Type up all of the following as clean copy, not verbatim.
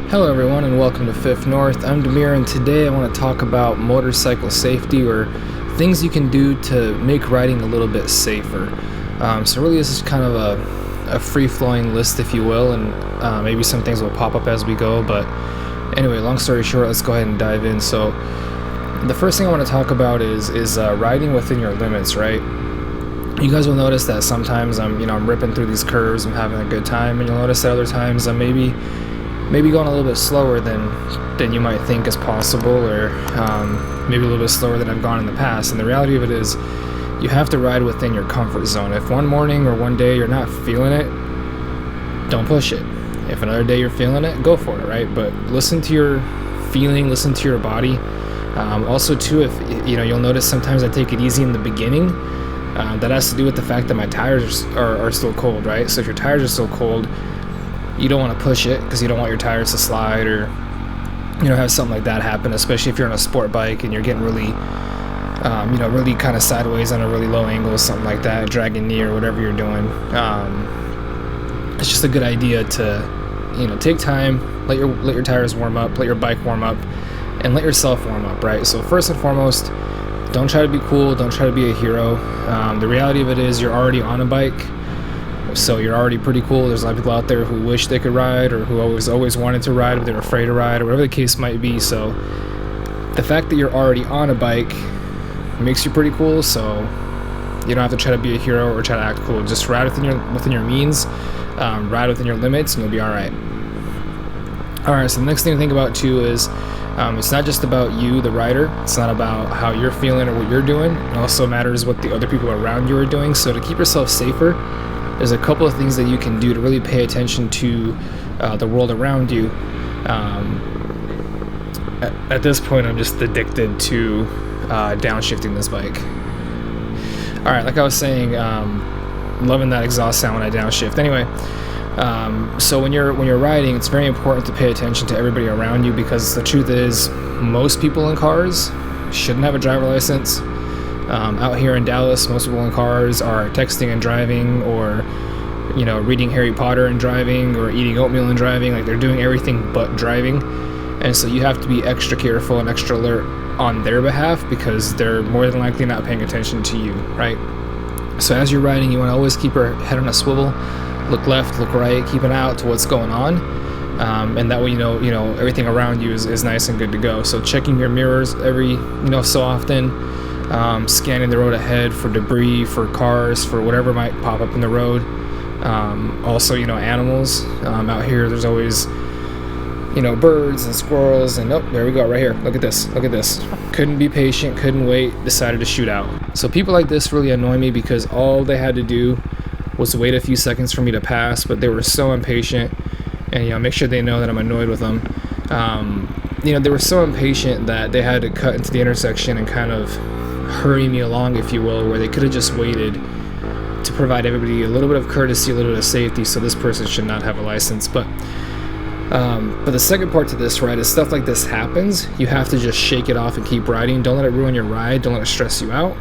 Hello everyone and welcome to Fifth North. I'm Demir and today I want to talk about motorcycle safety or things you can do to make riding a little bit safer. So really this is kind of a free-flowing list, if you will, and maybe some things will pop up as we go, but anyway, long story short, let's go ahead and dive in. So the first thing I want to talk about is riding within your limits, right? You guys will notice that sometimes I'm ripping through these curves, I'm having a good time, and you'll notice that other times I'm maybe going a little bit slower than you might think is possible, or maybe a little bit slower than I've gone in the past. And the reality of it is you have to ride within your comfort zone. If one morning or one day you're not feeling it, don't push it. If another day you're feeling it, go for it, right? But listen to your feeling, listen to your body. Also too, if you'll notice sometimes I take it easy in the beginning. That has to do with the fact that my tires are still cold, right? So if your tires are still cold, you don't want to push it because you don't want your tires to slide or have something like that happen, especially if you're on a sport bike and you're getting really really kind of sideways on a really low angle, something like that, dragging knee or whatever you're doing. It's just a good idea to take time, let your tires warm up, let your bike warm up, and let yourself warm up, right? So first and foremost, don't try to be cool, don't try to be a hero. The reality of it is you're already on a bike, so you're already pretty cool. There's a lot of people out there who wish they could ride, or who always wanted to ride, but they're afraid to ride, or whatever the case might be. So the fact that you're already on a bike makes you pretty cool, so you don't have to try to be a hero or try to act cool. Just ride within your means, ride within your limits, and you'll be alright. Alright, so the next thing to think about too is it's not just about you, the rider. It's not about how you're feeling or what you're doing. It also matters what the other people around you are doing. So to keep yourself safer, there's a couple of things that you can do to really pay attention to the world around you. At this point, I'm just addicted to downshifting this bike. Alright, like I was saying, loving that exhaust sound when I downshift. Anyway, so when you're riding, it's very important to pay attention to everybody around you, because the truth is most people in cars shouldn't have a driver license. Out here in Dallas, most people in cars are texting and driving, or reading Harry Potter and driving, or eating oatmeal and driving. Like, they're doing everything but driving. And so you have to be extra careful and extra alert on their behalf, because they're more than likely not paying attention to you, right? So as you're riding, you want to always keep your head on a swivel, look left, look right, keep an eye out to what's going on, and that way everything around you is nice and good to go. So checking your mirrors every so often. Scanning the road ahead for debris, for cars, for whatever might pop up in the road. Also, animals. Out here, there's always, birds and squirrels, and there we go, right here. Look at this. Couldn't be patient, couldn't wait, decided to shoot out. So people like this really annoy me, because all they had to do was wait a few seconds for me to pass, but they were so impatient, and make sure they know that I'm annoyed with them. They were so impatient that they had to cut into the intersection and kind of hurry me along, if you will, where they could have just waited to provide everybody a little bit of courtesy, a little bit of safety. So this person should not have a license. But the second part to this, right, is stuff like this happens, you have to just shake it off and keep riding. Don't let it ruin your ride. Don't let it stress you out,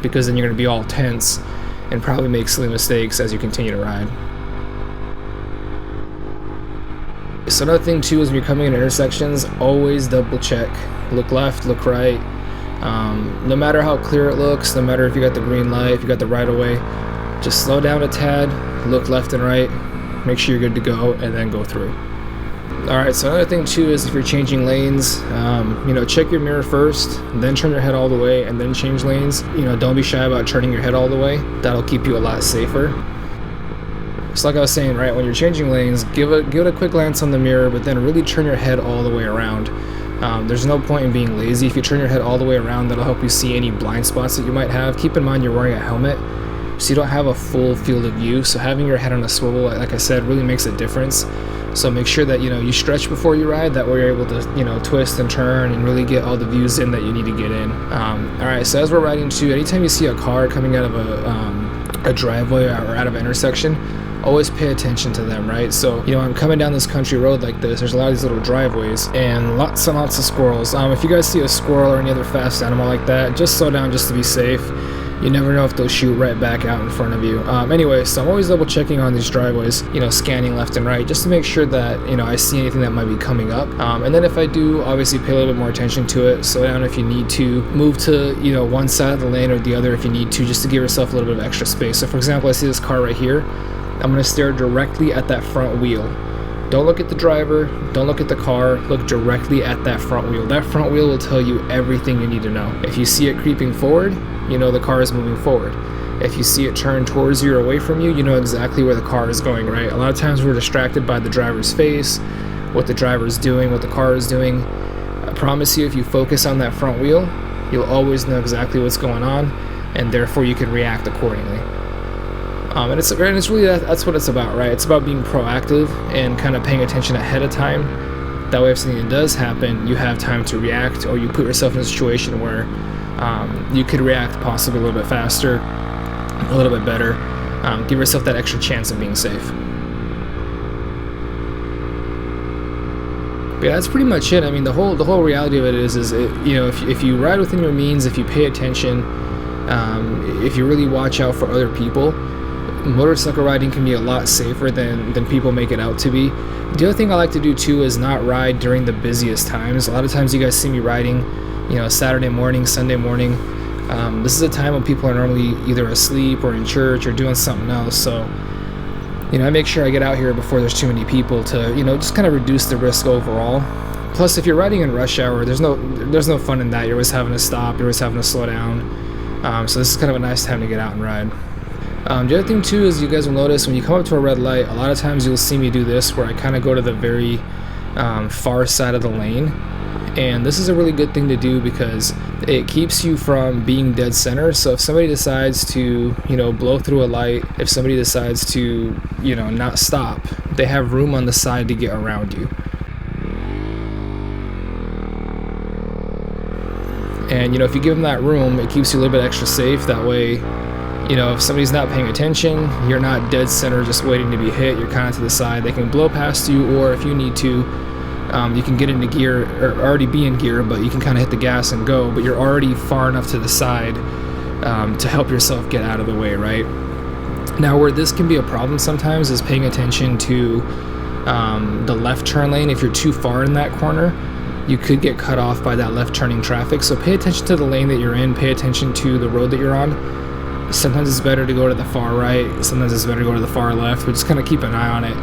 because then you're going to be all tense and probably make silly mistakes as you continue to ride. So another thing too is when you're coming in intersections, always double check. Look left, look right. No matter how clear it looks, no matter if you got the green light, if you got the right of way, just slow down a tad, look left and right, make sure you're good to go, and then go through. Alright, so another thing too is if you're changing lanes, check your mirror first, then turn your head all the way, and then change lanes. Don't be shy about turning your head all the way. That'll keep you a lot safer. So like I was saying, right, when you're changing lanes, give it a quick glance on the mirror, but then really turn your head all the way around. There's no point in being lazy. If you turn your head all the way around, that'll help you see any blind spots that you might have. Keep in mind you're wearing a helmet, so you don't have a full field of view. So having your head on a swivel, like I said, really makes a difference. So make sure that you stretch before you ride. That way you're able to twist and turn and really get all the views in that you need to get in. Alright, so as we're riding too, anytime you see a car coming out of a driveway or out of an intersection, always pay attention to them, right? So, I'm coming down this country road like this, there's a lot of these little driveways, and lots and lots of squirrels. If you guys see a squirrel or any other fast animal like that, just slow down just to be safe. You never know if they'll shoot right back out in front of you. Anyway, so I'm always double checking on these driveways, scanning left and right just to make sure that, I see anything that might be coming up. And then if I do, obviously pay a little bit more attention to it. Slow down if you need to. Move to, one side of the lane or the other if you need to, just to give yourself a little bit of extra space. So for example, I see this car right here. I'm going to stare directly at that front wheel. Don't look at the driver, don't look at the car, look directly at that front wheel. That front wheel will tell you everything you need to know. If you see it creeping forward, the car is moving forward. If you see it turn towards you or away from you, you know exactly where the car is going, right? A lot of times we're distracted by the driver's face, what the driver is doing, what the car is doing. I promise you, if you focus on that front wheel, you'll always know exactly what's going on, and therefore you can react accordingly. And it's really that's what it's about, right? It's about being proactive and kind of paying attention ahead of time. That way, if something does happen, you have time to react, or you put yourself in a situation where you could react possibly a little bit faster, a little bit better. Give yourself that extra chance of being safe. But yeah, that's pretty much it. I mean, the whole reality of it is if you ride within your means, if you pay attention, if you really watch out for other people, motorcycle riding can be a lot safer than people make it out to be. The other thing I like to do too is not ride during the busiest times. A lot of times you guys see me riding, Saturday morning, Sunday morning. This is a time when people are normally either asleep or in church or doing something else. So, I make sure I get out here before there's too many people to, just kind of reduce the risk overall. Plus, if you're riding in rush hour, there's no fun in that. You're always having to stop. You're always having to slow down. So this is kind of a nice time to get out and ride. The other thing too is you guys will notice when you come up to a red light, a lot of times you'll see me do this where I kind of go to the very far side of the lane. And this is a really good thing to do because it keeps you from being dead center. So if somebody decides to, blow through a light, if somebody decides to, not stop, they have room on the side to get around you. And, if you give them that room, it keeps you a little bit extra safe. That way, if somebody's not paying attention, you're not dead center just waiting to be hit. You're kind of to the side. They can blow past you, or if you need to, you can get into gear or already be in gear, but you can kind of hit the gas and go, but you're already far enough to the side to help yourself get out of the way, right? Now, where this can be a problem sometimes is paying attention to the left turn lane. If you're too far in that corner, you could get cut off by that left turning traffic. So pay attention to the lane that you're in, pay attention to the road that you're on. Sometimes it's better to go to the far right, sometimes it's better to go to the far left, but just kind of keep an eye on it,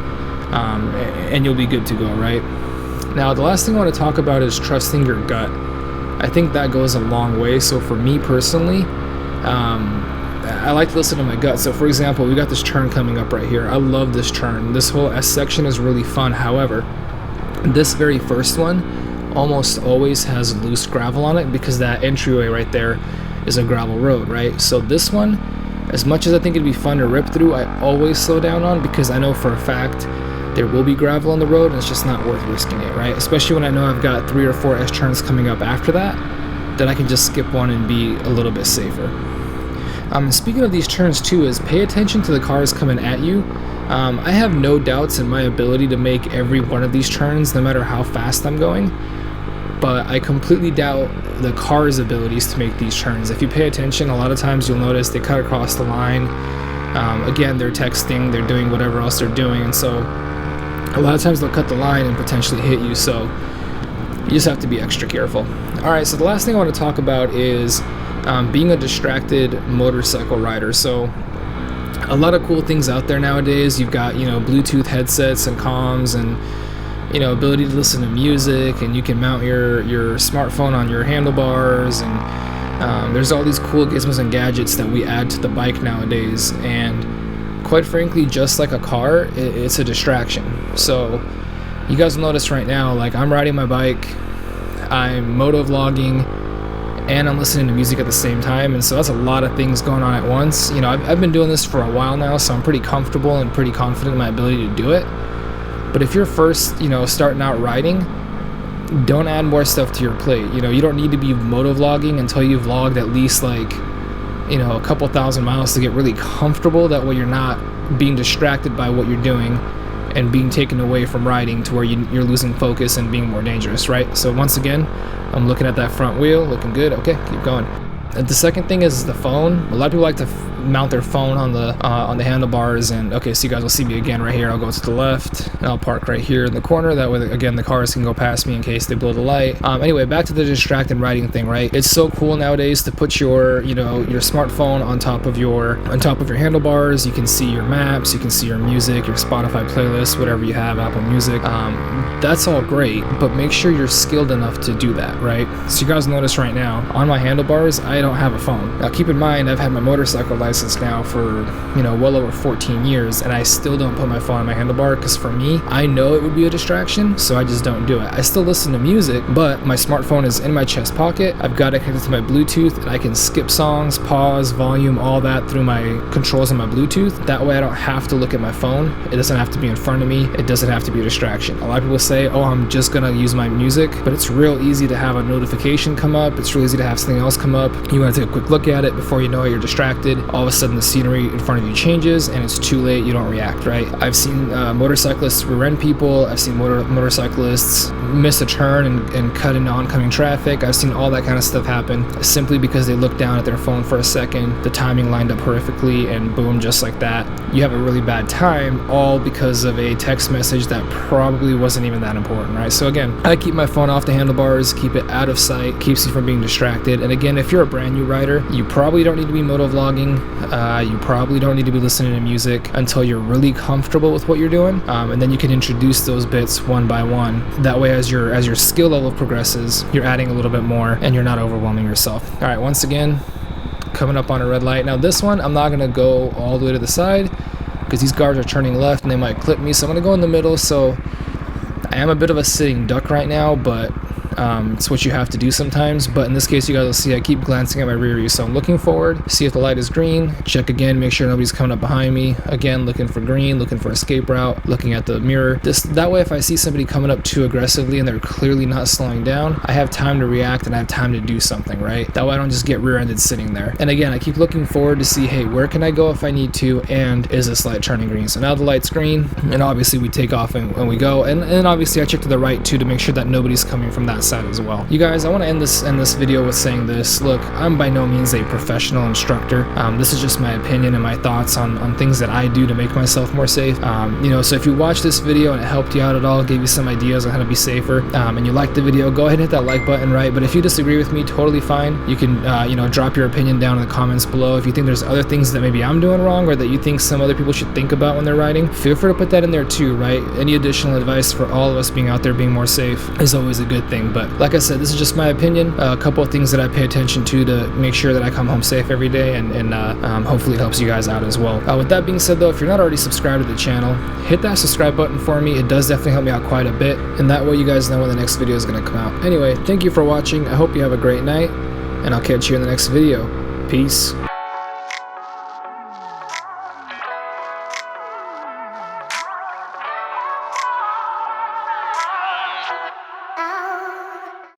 and you'll be good to go, right? Now, the last thing I want to talk about is trusting your gut. I think that goes a long way. So for me personally, I like to listen to my gut. So for example, we got this turn coming up right here. I love this turn. This whole S section is really fun. However, this very first one almost always has loose gravel on it because that entryway right there is a gravel road, right? So this one, as much as I think it'd be fun to rip through, I always slow down on because I know for a fact there will be gravel on the road and it's just not worth risking it, right? Especially when I know I've got 3 or 4 S turns coming up after that I can just skip one and be a little bit safer. Speaking of these turns too, is pay attention to the cars coming at you. I have no doubts in my ability to make every one of these turns no matter how fast I'm going, but I completely doubt the car's abilities to make these turns. If you pay attention, a lot of times you'll notice they cut across the line. Again, they're texting, they're doing whatever else they're doing, and so a lot of times they'll cut the line and potentially hit you, so you just have to be extra careful. Alright, so the last thing I want to talk about is being a distracted motorcycle rider. So a lot of cool things out there nowadays. You've got, Bluetooth headsets and comms and, ability to listen to music, and you can mount your smartphone on your handlebars, and there's all these cool gizmos and gadgets that we add to the bike nowadays, and quite frankly, just like a car, it's a distraction. So you guys will notice right now, like I'm riding my bike, I'm moto vlogging, and I'm listening to music at the same time, and so that's a lot of things going on at once. I've been doing this for a while now, so I'm pretty comfortable and pretty confident in my ability to do it. But if you're first, starting out riding, don't add more stuff to your plate. You don't need to be moto vlogging until you've vlogged at least a couple thousand miles to get really comfortable. That way you're not being distracted by what you're doing and being taken away from riding to where you're losing focus and being more dangerous, right? So once again, I'm looking at that front wheel, looking good. Okay, keep going. The second thing is the phone. A lot of people like to mount their phone on the handlebars, and okay, so you guys will see me again right here. I'll go to the left and I'll park right here in the corner. That way, again, the cars can go past me in case they blow the light. Anyway, back to the distracted riding thing, right? It's so cool nowadays to put your your smartphone on top of your handlebars. You can see your maps, you can see your music, your Spotify playlist, whatever you have, Apple Music. That's all great, but make sure you're skilled enough to do that, right? So you guys notice right now on my handlebars, I don't have a phone. Now keep in mind, I've had my motorcycle license now for well over 14 years, and I still don't put my phone on my handlebar, because for me, I know it would be a distraction, so I just don't do it. I still listen to music, but my smartphone is in my chest pocket. I've got it connected to my Bluetooth, and I can skip songs, pause, volume, all that through my controls on my Bluetooth. That way I don't have to look at my phone. It doesn't have to be in front of me. It doesn't have to be a distraction. A lot of people say, oh, I'm just gonna use my music, but it's real easy to have a notification come up. It's real easy to have something else come up. You want to take a quick look at it. Before you know it, you're distracted. All of a sudden the scenery in front of you changes and it's too late. You don't react, right? I've seen motorcyclists rear-end people. I've seen motorcyclists miss a turn and cut into oncoming traffic. I've seen all that kind of stuff happen simply because they look down at their phone for a second, the timing lined up horrifically, and boom, just like that, you have a really bad time, all because of a text message that probably wasn't even that important, right? So again, I keep my phone off the handlebars, keep it out of sight, keeps you from being distracted. And again, if you're a brand new rider, you probably don't need to be moto vlogging. You probably don't need to be listening to music until you're really comfortable with what you're doing, and then you can introduce those bits one by one. That way, as your skill level progresses, you're adding a little bit more and you're not overwhelming yourself. All right, once again, coming up on a red light. Now this one, I'm not gonna go all the way to the side because these cars are turning left and they might clip me, so I'm gonna go in the middle. So I am a bit of a sitting duck right now, but it's what you have to do sometimes. But in this case, you guys will see I keep glancing at my rear view, so I'm looking forward, see if the light is green, check again, make sure nobody's coming up behind me. Again, looking for green, looking for escape route, looking at the mirror. That way, if I see somebody coming up too aggressively and they're clearly not slowing down, I have time to react and I have time to do something, right? That way I don't just get rear-ended sitting there. And again, I keep looking forward to see, hey, where can I go if I need to, and is this light turning green? So now the light's green, and obviously we take off and we go, and obviously I check to the right too to make sure that nobody's coming from that side as well. You guys, I want to end this video with saying this. Look, I'm by no means a professional instructor. This is just my opinion and my thoughts on things that I do to make myself more safe. So if you watched this video and it helped you out at all, gave you some ideas on how to be safer, and you liked the video, go ahead and hit that like button, right? But if you disagree with me, totally fine. You can drop your opinion down in the comments below. If you think there's other things that maybe I'm doing wrong or that you think some other people should think about when they're riding, feel free to put that in there too, right? Any additional advice for all of us being out there being more safe is always a good thing. But like I said, this is just my opinion. A couple of things that I pay attention to make sure that I come home safe every day, and hopefully it helps you guys out as well. With that being said though, if you're not already subscribed to the channel, hit that subscribe button for me. It does definitely help me out quite a bit, and that way you guys know when the next video is going to come out. Anyway, thank you for watching. I hope you have a great night, and I'll catch you in the next video. Peace.